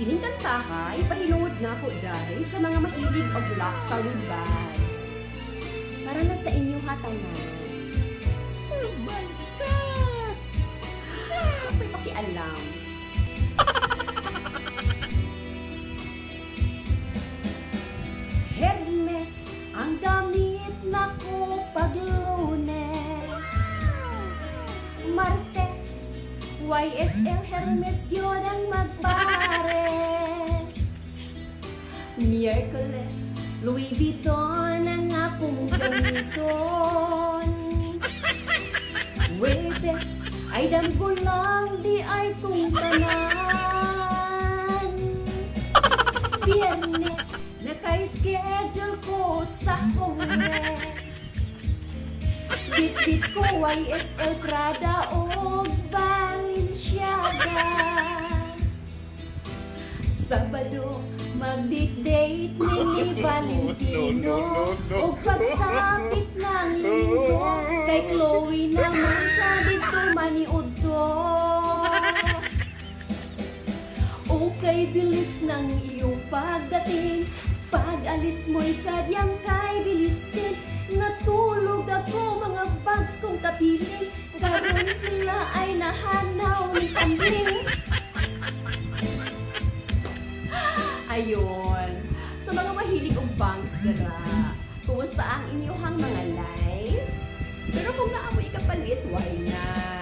Kining kantaha ipahinuod na po dahil sa mga mahilig og laksa with vibes. Para na sa inyong hatanan. Oh my God! Ako'y pakialam. Hermes ang gamit na ko pag Lunes. Martes, YSL Hermes yun ang magpares. Miyerkules, Louis Vuitton ang akong gamiton. Webes, ay damgo lang di ay kung tanan. Biyernes, naka-schedule ko sa Congress. Bit-bit ko YSL Prada o Balenciaga. Sabado, mag-date ni Valentino. O pagsapit ng linggo, kay Chloe naman siya dito maniud to. Okay, bilis ng iyong pagdating. Pag-alis mo'y sadyang kay bilis din. Natulog ako, mga bags kong kapiling. Karoon sila ay nahanaw ng kambing. Ayun. Sa mga mahilig og bangs dira, kumusta ang inyong mga life? Pero kung naamoy kapalit, why not?